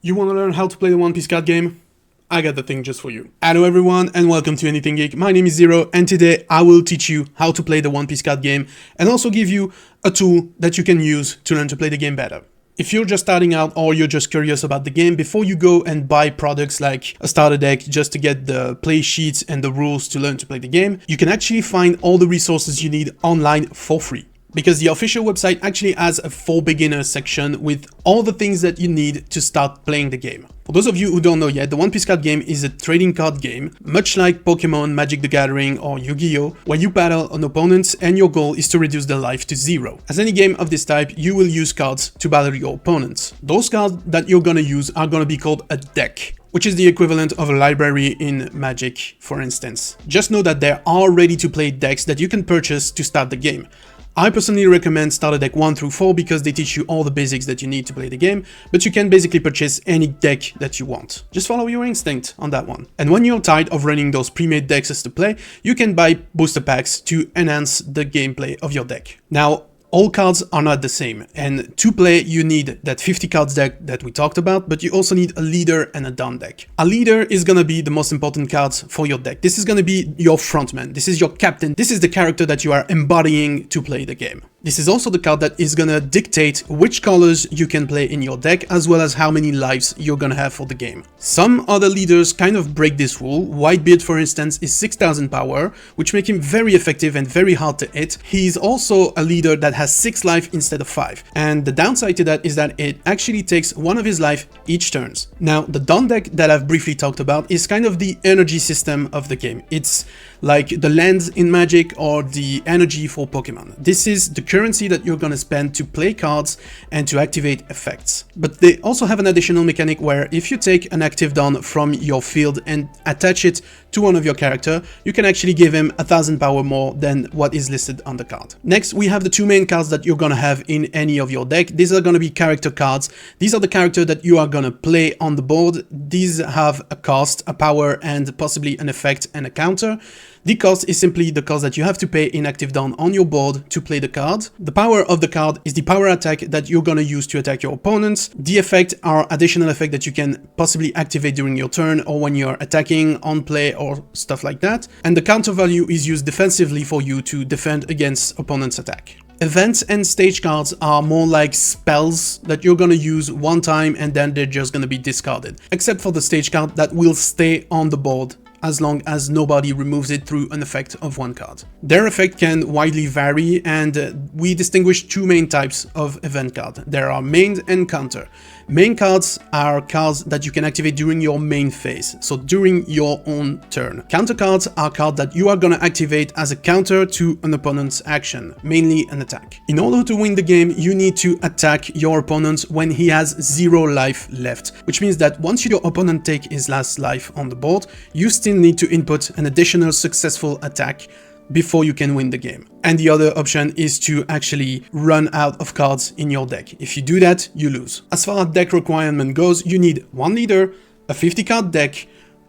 You want to learn how to play the One Piece card game? I got the thing just for you. Hello everyone and welcome to Anything Geek. My name is Zero and today I will teach you how to play the One Piece card game and also give you a tool that you can use to learn to play the game better. If you're just starting out or you're just curious about the game, before you go and buy products like a starter deck just to get the play sheets and the rules to learn to play the game, you can actually find all the resources you need online for free. Because the official website actually has a for beginners section with all the things that you need to start playing the game. For those of you who don't know yet, the One Piece card game is a trading card game, much like Pokemon, Magic the Gathering or Yu-Gi-Oh!, where you battle an opponent and your goal is to reduce their life to zero. As any game of this type, you will use cards to battle your opponents. Those cards that you're gonna use are gonna be called a deck, which is the equivalent of a library in Magic, for instance. Just know that there are ready-to-play decks that you can purchase to start the game. I personally recommend starter deck 1 through 4 because they teach you all the basics that you need to play the game, but you can basically purchase any deck that you want. Just follow your instinct on that one. And when you're tired of running those pre-made decks to play, you can buy booster packs to enhance the gameplay of your deck. Now, all cards are not the same, and to play you need that 50 cards deck that we talked about, but you also need a leader and a down deck. A leader is gonna be the most important cards for your deck. This is gonna be your frontman, this is your captain, this is the character that you are embodying to play the game. This is also the card that is gonna dictate which colors you can play in your deck, as well as how many lives you're gonna have for the game. Some other leaders kind of break this rule. Whitebeard, for instance, is 6000 power, which makes him very effective and very hard to hit. He's also a leader that has 6 life instead of 5. And the downside to that is that it actually takes 1 of his life each turns. Now, the Dawn deck that I've briefly talked about is kind of the energy system of the game. It's like the lands in Magic or the energy for Pokemon. This is the currency that you're gonna spend to play cards and to activate effects. But they also have an additional mechanic where if you take an active Dawn from your field and attach it to one of your character, you can actually give him 1000 power more than what is listed on the card. Next, we have the 2 main cards that you're gonna have in any of your deck. These are gonna be character cards. These are the characters that you are gonna play on the board. These have a cost, a power, and possibly an effect and a counter. The cost is simply the cost that you have to pay in active Dawn on your board to play the card. The power of the card is the power attack that you're gonna use to attack your opponents. The effect are additional effect that you can possibly activate during your turn or when you're attacking on play or stuff like that. And the counter value is used defensively for you to defend against opponent's attack. Events and stage cards are more like spells that you're gonna use one time and then they're just gonna be discarded. Except for the stage card that will stay on the board as long as nobody removes it through an effect of one card. Their effect can widely vary, and we distinguish 2 main types of event card. There are main and counter. Main cards are cards that you can activate during your main phase, so during your own turn. Counter cards are cards that you are gonna activate as a counter to an opponent's action, mainly an attack. In order to win the game, you need to attack your opponent when he has 0 life left, which means that once your opponent takes his last life on the board, you still need to input an additional successful attack before you can win the game. And the other option is to actually run out of cards in your deck. If you do that, you lose. As far as deck requirement goes, you need 1 leader, a 50 card deck,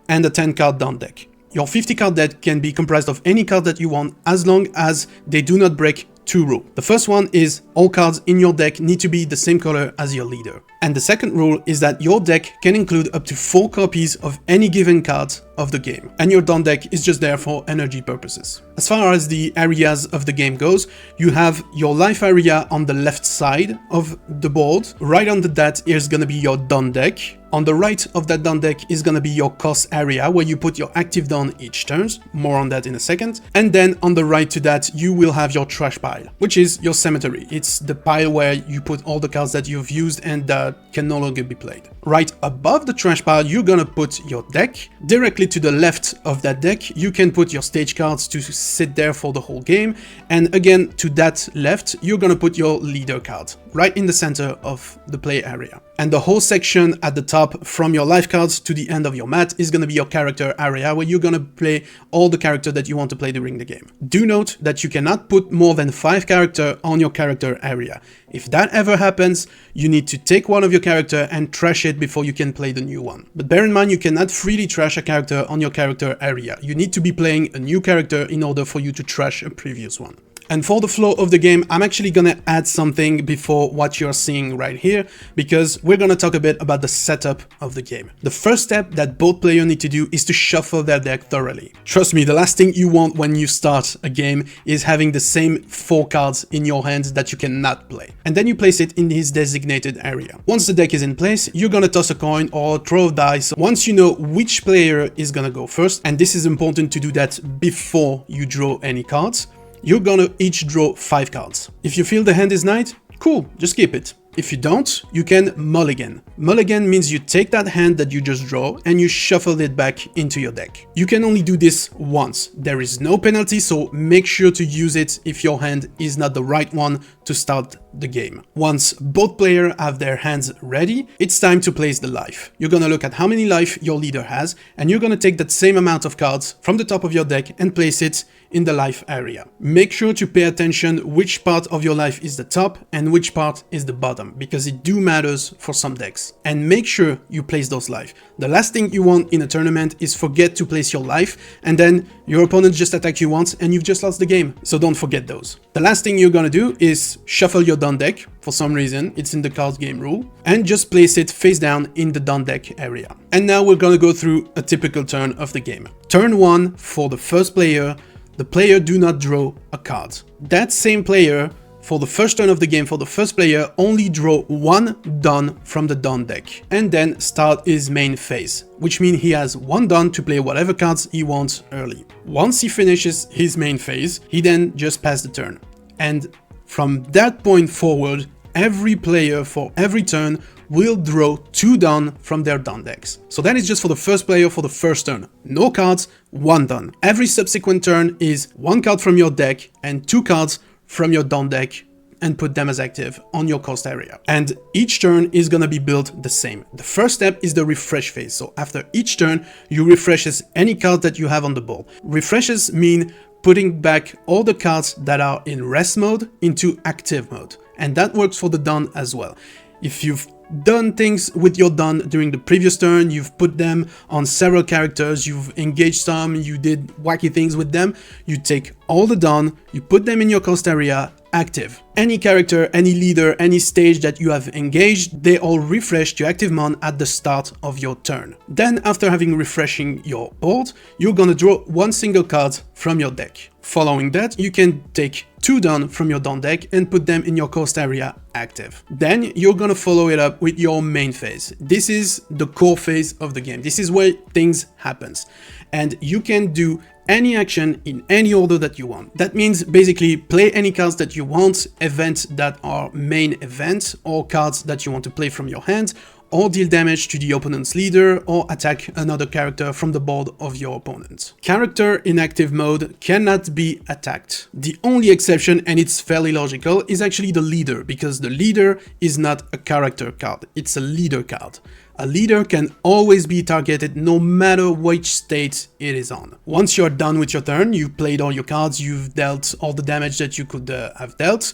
and a 10 card down deck. Your 50 card deck can be comprised of any card that you want as long as they do not break 2 rules. The first one is all cards in your deck need to be the same color as your leader. And the second rule is that your deck can include up to 4 copies of any given card of the game. And your down deck is just there for energy purposes. As far as the areas of the game goes, you have your life area on the left side of the board. Right under that is gonna be your down deck. On the right of that down deck is gonna be your cost area where you put your active Dawn each turn. More on that in a second. And then on the right to that, you will have your trash pile, which is your cemetery. It's the pile where you put all the cards that you've used and that can no longer be played. Right above the trash pile, you're gonna put your deck. Directly to the left of that deck, you can put your stage cards to sit there for the whole game. And again, to that left, you're gonna put your leader card right in the center of the play area. And the whole section at the top from your life cards to the end of your mat is going to be your character area where you're going to play all the characters that you want to play during the game. Do note that you cannot put more than 5 characters on your character area. If that ever happens, you need to take one of your character and trash it before you can play the new one. But bear in mind, you cannot freely trash a character on your character area. You need to be playing a new character in order for you to trash a previous one. And for the flow of the game, I'm actually gonna add something before what you're seeing right here, because we're gonna talk a bit about the setup of the game. The first step that both players need to do is to shuffle their deck thoroughly. Trust me, the last thing you want when you start a game is having the same 4 cards in your hands that you cannot play. And then you place it in his designated area. Once the deck is in place, you're gonna toss a coin or throw a dice once you know which player is gonna go first, and this is important to do that before you draw any cards. You're gonna each draw 5 cards. If you feel the hand is nice, cool, just keep it. If you don't, you can mulligan. Mulligan means you take that hand that you just draw and you shuffle it back into your deck. You can only do this once. There is no penalty, so make sure to use it if your hand is not the right one to start the game. Once both players have their hands ready, it's time to place the life. You're gonna look at how many life your leader has, and you're gonna take that same amount of cards from the top of your deck and place it in the life area. Make sure to pay attention which part of your life is the top and which part is the bottom, because it do matters for some decks. And make sure you place those life. The last thing you want in a tournament is forget to place your life and then your opponent just attack you once and you've just lost the game. So don't forget those. The last thing you're gonna do is shuffle your done deck. For some reason, it's in the card game rule, and just place it face down in the done deck area. And now we're gonna go through a typical turn of the game. Turn 1 for the first player. The player do not draw a card. That same player, for the first turn of the game, for the first player, only draw 1 done from the done deck, and then start his main phase, which means he has 1 done to play whatever cards he wants early. Once he finishes his main phase, he then just passes the turn. And from that point forward, every player for every turn will draw 2 done from their done decks. So that is just for the first player for the first turn. No cards, 1 done. Every subsequent turn is 1 card from your deck and 2 cards from your done deck, and put them as active on your coast area. And each turn is gonna be built the same. The first step is the refresh phase. So after each turn, you refreshes any card that you have on the board. Refreshes mean putting back all the cards that are in rest mode into active mode. And that works for the done as well. If you've done things with your done during the previous turn, you've put them on several characters, you've engaged some, you did wacky things with them, you take all the done, you put them in your coast area active. Any character, any leader, any stage that you have engaged, they all refresh to active mode at the start of your turn. Then after having refreshing your board, you're gonna draw 1 single card from your deck. Following that, you can take 2 done from your done deck and put them in your coast area active. Then you're gonna follow it up with your main phase. This is the core phase of the game. This is where things happens. And you can do any action in any order that you want. That means basically play any cards that you want, events that are main events, or cards that you want to play from your hand, or deal damage to the opponent's leader, or attack another character from the board of your opponent. Character in active mode cannot be attacked. The only exception, and it's fairly logical, is actually the leader, because the leader is not a character card, it's a leader card. A leader can always be targeted no matter which state it is on. Once you're done with your turn, you've played all your cards, you've dealt all the damage that you could have dealt,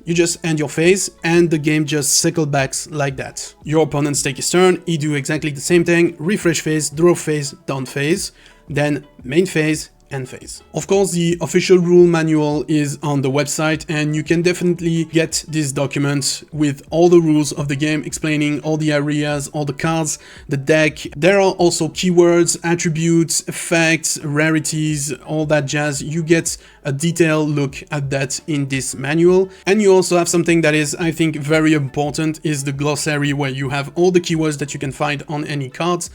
you just end your phase and the game just cycles back like that. Your opponents take his turn, he do exactly the same thing, refresh phase, draw phase, down phase, then main phase, end phase. Of course, the official rule manual is on the website and you can definitely get this document with all the rules of the game, explaining all the areas, all the cards, the deck. There are also keywords, attributes, effects, rarities, all that jazz. You get a detailed look at that in this manual. And you also have something that is, I think, very important, is the glossary, where you have all the keywords that you can find on any cards.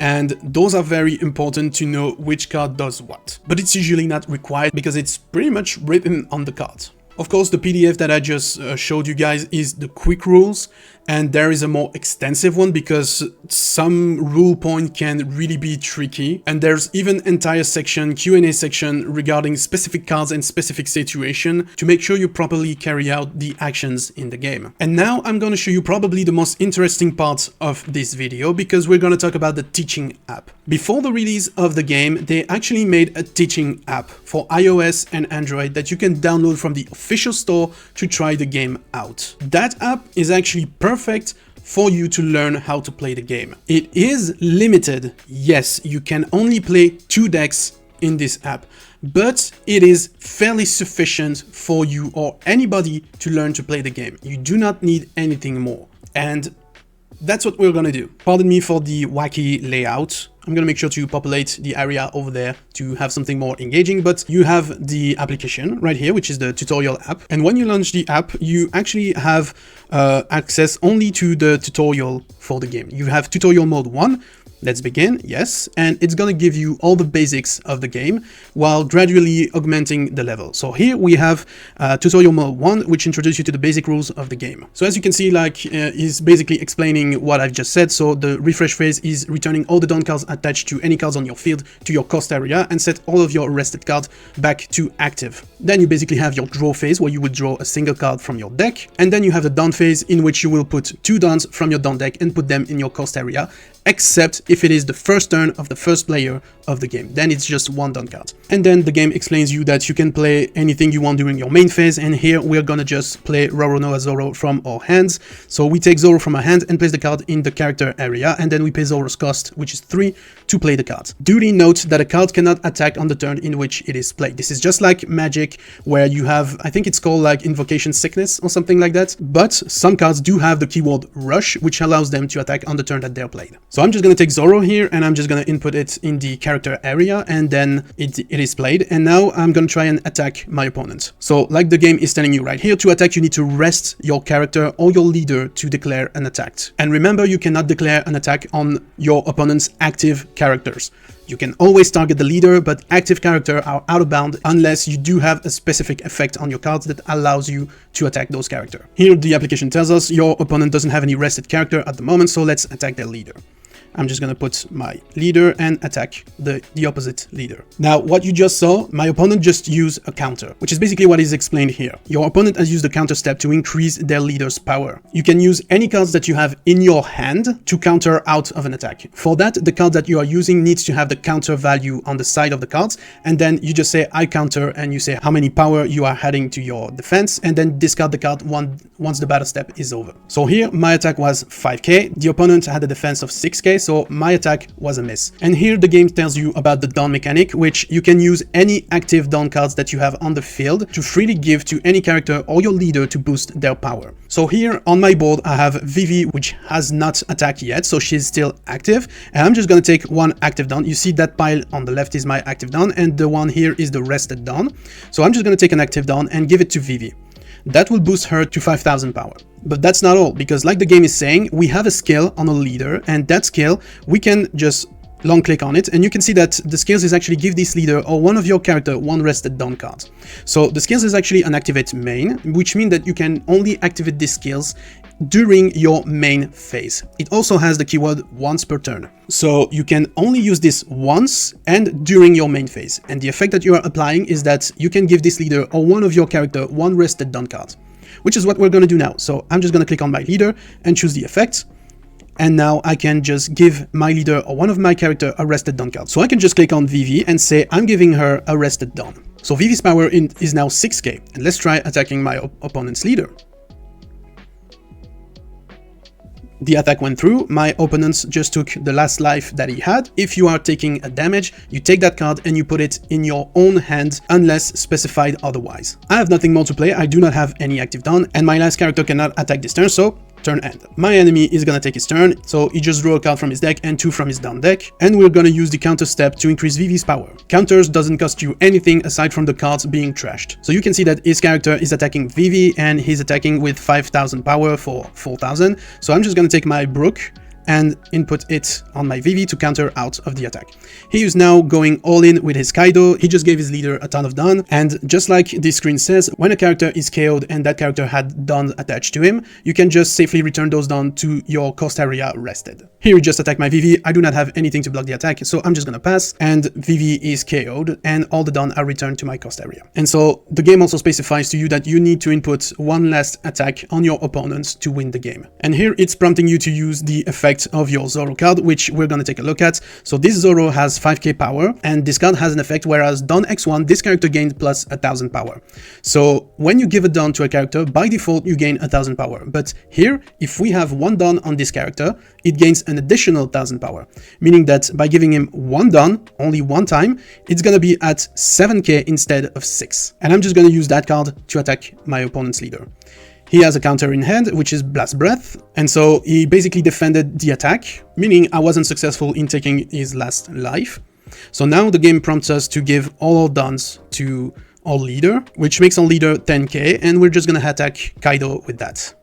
And those are very important to know which card does what. But it's usually not required because it's pretty much written on the card. Of course, the PDF that I just showed you guys is the quick rules, and there is a more extensive one because some rule point can really be tricky, and there's even entire section, Q&A section, regarding specific cards and specific situation to make sure you properly carry out the actions in the game. And now I'm going to show you probably the most interesting part of this video, because we're going to talk about the teaching app. Before the release of the game, they actually made a teaching app for iOS and Android that you can download from the official store to try the game out. That app is actually perfect for you to learn how to play the game. It is limited. Yes, you can only play 2 decks in this app. but it is fairly sufficient for you or anybody to learn to play the game. You do not need anything more. And that's what we're gonna do. Pardon me for the wacky layout. I'm gonna make sure to populate the area over there to have something more engaging, but you have the application right here, which is the tutorial app. And when you launch the app, you actually have access only to the tutorial for the game. You have tutorial mode 1. Let's begin, yes, and it's gonna give you all the basics of the game while gradually augmenting the level. So here we have tutorial mode 1, which introduces you to the basic rules of the game. So as you can see, like, is basically explaining what I've just said. So the refresh phase is returning all the down cards attached to any cards on your field to your cost area and set all of your rested cards back to active. Then you basically have your draw phase where you would draw a single card from your deck, and then you have the down phase in which you will put 2 downs from your down deck and put them in your cost area, except if it is the first turn of the first player of the game. Then it's just 1 down card. And then the game explains you that you can play anything you want during your main phase, and here we're gonna just play Roronoa Zoro from our hands. So we take Zoro from our hand and place the card in the character area, and then we pay Zoro's cost, which is 3, to play the card. Duly note that a card cannot attack on the turn in which it is played. This is just like Magic, where you have, I think it's called like Invocation Sickness or something like that, but some cards do have the keyword Rush, which allows them to attack on the turn that they're played. So I'm just gonna take Zoro here, and I'm just gonna input it in the character area, and then it is played. And now I'm gonna try and attack my opponent. So like the game is telling you right here, to attack you need to rest your character or your leader to declare an attack. And remember, you cannot declare an attack on your opponent's active characters. You can always target the leader, but active characters are out of bound unless you do have a specific effect on your cards that allows you to attack those characters. Here the application tells us your opponent doesn't have any rested character at the moment, so let's attack their leader. I'm just gonna put my leader and attack the opposite leader. Now, what you just saw, my opponent just used a counter, which is basically what is explained here. Your opponent has used a counter step to increase their leader's power. You can use any cards that you have in your hand to counter out of an attack. For that, the card that you are using needs to have the counter value on the side of the cards, and then you just say I counter, and you say how many power you are adding to your defense, and then discard the card once the battle step is over. So here, my attack was 5k, the opponent had a defense of 6k, so my attack was a miss. And here the game tells you about the down mechanic, which you can use any active down cards that you have on the field to freely give to any character or your leader to boost their power. So here on my board I have Vivi, which has not attacked yet, so she's still active, and I'm just gonna take 1 active down. You see that pile on the left is my active down, and the one here is the rested down. So I'm just gonna take an active down and give it to Vivi. That will boost her to 5000 power. But that's not all, because like the game is saying, we have a skill on a leader, and that skill, we can just long click on it, and you can see that the skills is actually give this leader or one of your character 1 rested down card. So the skills is actually an activate main, which means that you can only activate these skills during your main phase. It also has the keyword once per turn. So you can only use this once and during your main phase. And the effect that you are applying is that you can give this leader or one of your character 1 rested down card, which is what we're going to do now. So I'm just going to click on my leader and choose the effect. And now I can just give my leader or one of my character a rested down card. So I can just click on Vivi and say I'm giving her a rested down. So Vivi's power is now 6k. And let's try attacking my opponent's leader. The attack went through. My opponent just took the last life that he had. If you are taking a damage, you take that card and you put it in your own hand unless specified otherwise. I have nothing more to play. I do not have any active down, and my last character cannot attack this turn, so turn end. My enemy is gonna take his turn, so he just drew a card from his deck and 2 from his down deck, and we're gonna use the counter step to increase Vivi's power. Counters doesn't cost you anything aside from the cards being trashed. So you can see that his character is attacking Vivi, and he's attacking with 5000 power for 4000. So I'm just gonna take my Brook and input it on my Vivi to counter out of the attack. He is now going all in with his Kaido. He just gave his leader a ton of Dawn, and just like this screen says, when a character is KO'd and that character had Dawn attached to him, you can just safely return those Dawn to your cost area rested. Here you just attack my Vivi. I do not have anything to block the attack, so I'm just gonna pass, and Vivi is KO'd, and all the Dawn are returned to my cost area. And so the game also specifies to you that you need to input one last attack on your opponents to win the game. And here it's prompting you to use the effect effect of your Zoro card, which we're going to take a look at. So this Zoro has 5k power, and this card has an effect, whereas Don X1, this character gains plus 1000 power. So when you give a Don to a character, by default you gain 1000 power. But here, if we have one Don on this character, it gains an additional 1000 power, meaning that by giving him one Don only one time, it's going to be at 7k instead of 6. And I'm just going to use that card to attack my opponent's leader. He has a counter in hand, which is Blast Breath, and so he basically defended the attack, meaning I wasn't successful in taking his last life. So now the game prompts us to give all our Dons to our leader, which makes our leader 10k, and we're just gonna attack Kaido with that.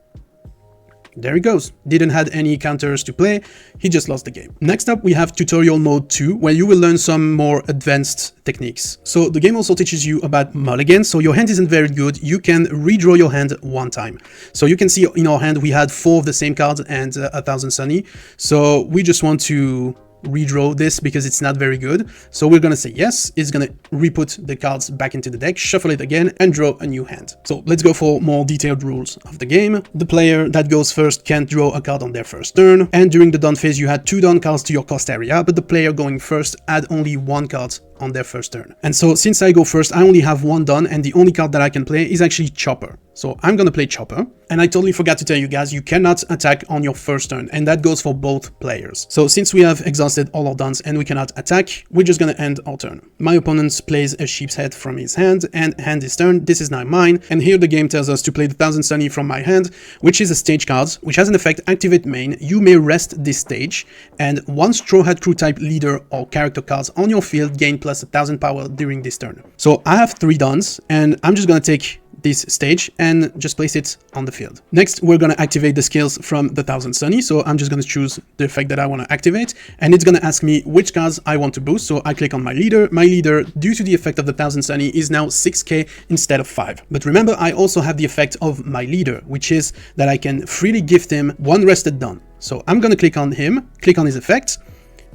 There he goes. Didn't have any counters to play, he just lost the game. Next up we have Tutorial Mode 2, where you will learn some more advanced techniques. So the game also teaches you about mulligans, so your hand isn't very good, you can redraw your hand one time. So you can see in our hand we had 4 of the same cards and 1000 Sunny, so we just want to redraw this because it's not very good. So we're gonna say yes, it's gonna re-put the cards back into the deck, shuffle it again, and draw a new hand. So let's go for more detailed rules of the game. The player that goes first can't draw a card on their first turn, and during the Don phase you had 2 Don cards to your cost area, but the player going first had only 1 card on their first turn. And so since I go first, I only have 1 Don, and the only card that I can play is actually Chopper. So I'm gonna play Chopper. And I totally forgot to tell you guys, you cannot attack on your first turn, and that goes for both players. So since we have exhausted all our Dons and we cannot attack, we're just gonna end our turn. My opponent plays a sheep's head from his hand and hand his turn. This is now mine, and here the game tells us to play the 1000 Sunny from my hand, which is a stage card, which has an effect, activate main. You may rest this stage, and one Straw Hat Crew type leader or character cards on your field gain plus 1000 power during this turn. So I have 3 Dons, and I'm just gonna take this stage and just place it on the field. Next, we're going to activate the skills from the 1000 Sunny, so I'm just going to choose the effect that I want to activate, and it's going to ask me which cards I want to boost, so I click on my leader. My leader, due to the effect of the 1000 Sunny, is now 6k instead of 5. But remember, I also have the effect of my leader, which is that I can freely gift him 1 rested Don. So I'm going to click on him, click on his effect,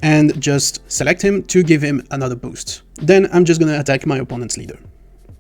and just select him to give him another boost. Then I'm just going to attack my opponent's leader.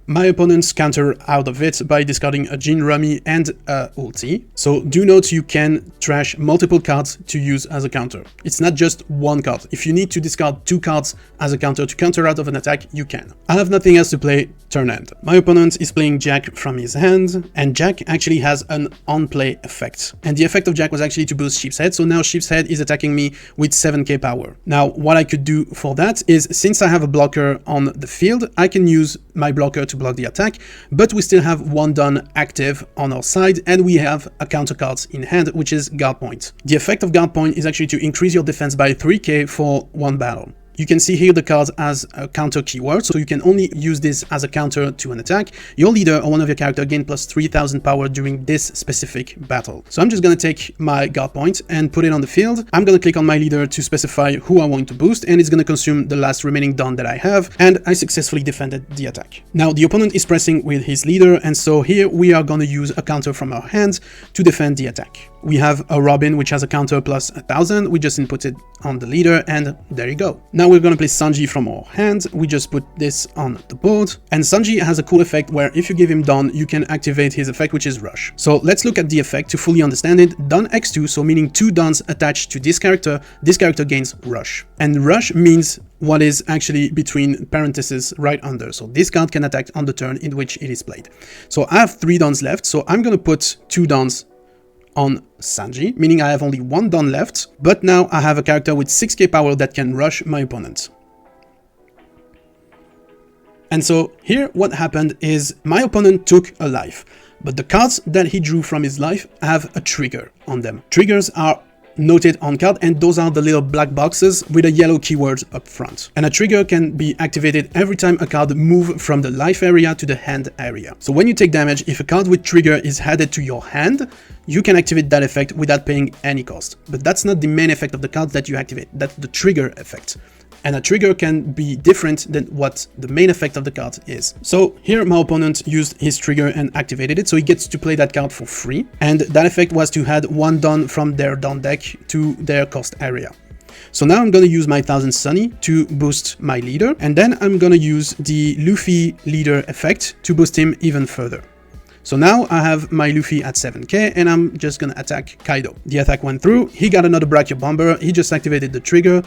My opponents counter out of it by discarding a Jin Rummy and a ulti. So do note you can trash multiple cards to use as a counter. It's not just one card. If you need to discard 2 cards as a counter to counter out of an attack, you can. I have nothing else to play, turn end. My opponent is playing Jack from his hand, and Jack actually has an on-play effect. And the effect of Jack was actually to boost Sheep's Head, so now Sheep's Head is attacking me with 7k power. Now, what I could do for that is, since I have a blocker on the field, I can use my blocker to block the attack, but we still have 1 Don active on our side, and we have a counter card in hand, which is Guard Point. The effect of Guard Point is actually to increase your defense by 3k for 1 battle. You can see here the card as a counter keyword, so you can only use this as a counter to an attack. Your leader or one of your character gain plus 3000 power during this specific battle. So I'm just going to take my Guard Point and put it on the field. I'm going to click on my leader to specify who I want to boost, and it's going to consume the last remaining Don that I have, and I successfully defended the attack. Now the opponent is pressing with his leader, and so here we are going to use a counter from our hands to defend the attack. We have a Robin, which has a counter plus 1000. We just input it on the leader, and there you go. Now we're going to play Sanji from our hand. We just put this on the board, and Sanji has a cool effect where if you give him Don, you can activate his effect, which is Rush. So let's look at the effect to fully understand it. Don X2, so meaning 2 Dons attached to this character gains Rush. And Rush means what is actually between parentheses right under. So this card can attack on the turn in which it is played. So I have 3 Dons left, so I'm going to put 2 Dons on Sanji, meaning I have only 1 Don left, but now I have a character with 6k power that can rush my opponent. And so here what happened is my opponent took a life, but the cards that he drew from his life have a trigger on them. Triggers are noted on card, and those are the little black boxes with a yellow keyword up front. And a trigger can be activated every time a card moves from the life area to the hand area. So when you take damage, if a card with trigger is added to your hand, you can activate that effect without paying any cost. But that's not the main effect of the card that you activate, that's the trigger effect. And a trigger can be different than what the main effect of the card is. So here my opponent used his trigger and activated it, so he gets to play that card for free. And that effect was to add 1 Don from their Don deck to their cost area. So now I'm going to use my 1000 Sunny to boost my leader, and then I'm going to use the Luffy leader effect to boost him even further. So now I have my Luffy at 7k and I'm just gonna attack Kaido. The attack went through, he got another Brachio Bomber, he just activated the trigger,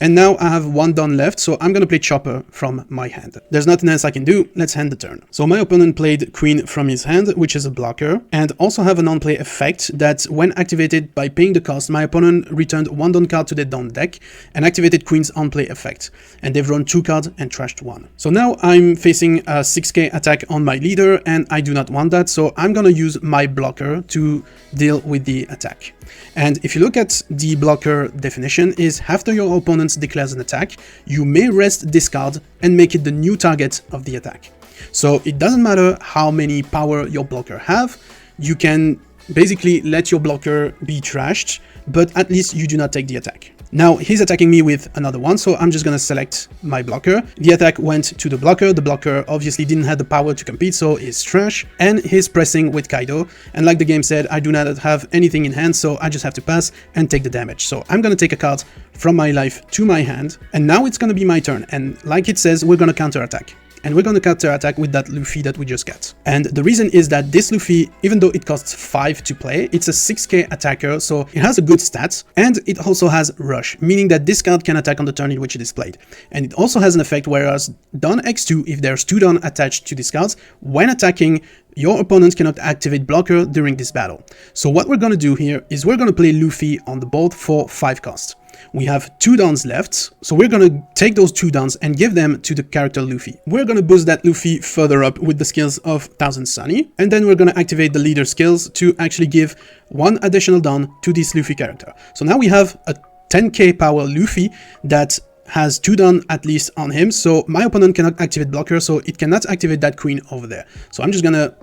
and now I have one Dawn left, so I'm gonna play Chopper from my hand. There's nothing else I can do, let's end the turn. So my opponent played Queen from his hand, which is a blocker, and also have a non-play effect that when activated by paying the cost, my opponent returned one Dawn card to their Dawn deck and activated Queen's on-play effect. And they've drawn 2 cards and trashed 1. So now I'm facing a 6k attack on my leader, and I do not want that, so I'm gonna use my blocker to deal with the attack. And if you look at the blocker definition, is after your opponent declares an attack, you may rest this card and make it the new target of the attack. So it doesn't matter how many power your blocker have, you can basically let your blocker be trashed, but at least you do not take the attack. Now he's attacking me with another one, so I'm just gonna select my blocker. The attack went to the blocker obviously didn't have the power to compete, so it's trash, and he's pressing with Kaido, and like the game said, I do not have anything in hand, so I just have to pass and take the damage. So I'm gonna take a card from my life to my hand, and now it's gonna be my turn, and like it says, we're gonna counter attack. And we're going to counter attack with that Luffy that we just got. And the reason is that this Luffy, even though it costs 5 to play, it's a 6k attacker, so it has a good stats, and it also has rush, meaning that this card can attack on the turn in which it is played. And it also has an effect whereas Dawn X2, if there's 2 Dawn attached to this card, when attacking, your opponent cannot activate blocker during this battle. So what we're going to do here is we're going to play Luffy on the board for 5 cost. We have 2 Dawns left, so we're gonna take those 2 Dawns and give them to the character Luffy. We're gonna boost that Luffy further up with the skills of Thousand Sunny, and then we're gonna activate the leader skills to actually give 1 additional Dawn to this Luffy character. So now we have a 10k power Luffy that has 2 Dawn at least on him, so my opponent cannot activate blocker, so it cannot activate that Queen over there. So I'm just gonna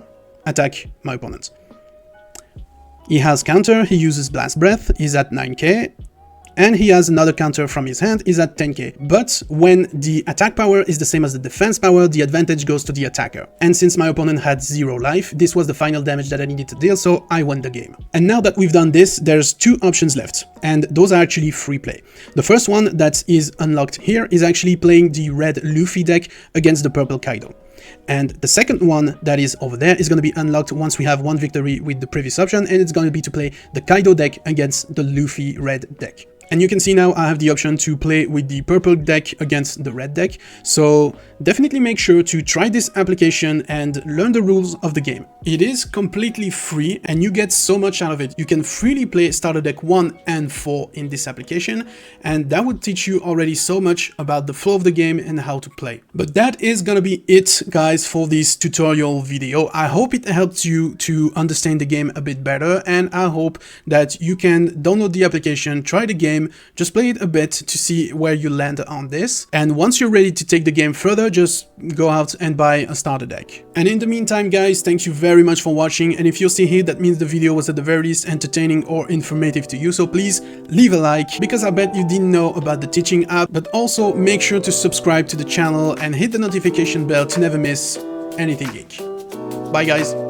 attack my opponent. He has counter, he uses Blast Breath, he's at 9k. And he has another counter from his hand, is at 10k. But when the attack power is the same as the defense power, the advantage goes to the attacker. And since my opponent had 0 life, this was the final damage that I needed to deal, so I won the game. And now that we've done this, there's 2 options left, and those are actually free play. The first one that is unlocked here is actually playing the red Luffy deck against the purple Kaido. And the second one that is over there is going to be unlocked once we have 1 victory with the previous option, and it's going to be to play the Kaido deck against the Luffy red deck. And you can see now I have the option to play with the purple deck against the red deck, so definitely make sure to try this application and learn the rules of the game. It is completely free and you get so much out of it. You can freely play starter deck 1 and 4 in this application, and that would teach you already so much about the flow of the game and how to play. But that is gonna be it, guys, for this tutorial video. I hope it helped you to understand the game a bit better, and I hope that you can download the application, try the game, just play it a bit to see where you land on this, and once you're ready to take the game further, just go out and buy a starter deck. And in the meantime, guys, thank you very much for watching, and if you're still here, that means the video was at the very least entertaining or informative to you, so please leave a like, because I bet you didn't know about the teaching app. But also make sure to subscribe to the channel and hit the notification bell to never miss anything geek. Bye, guys.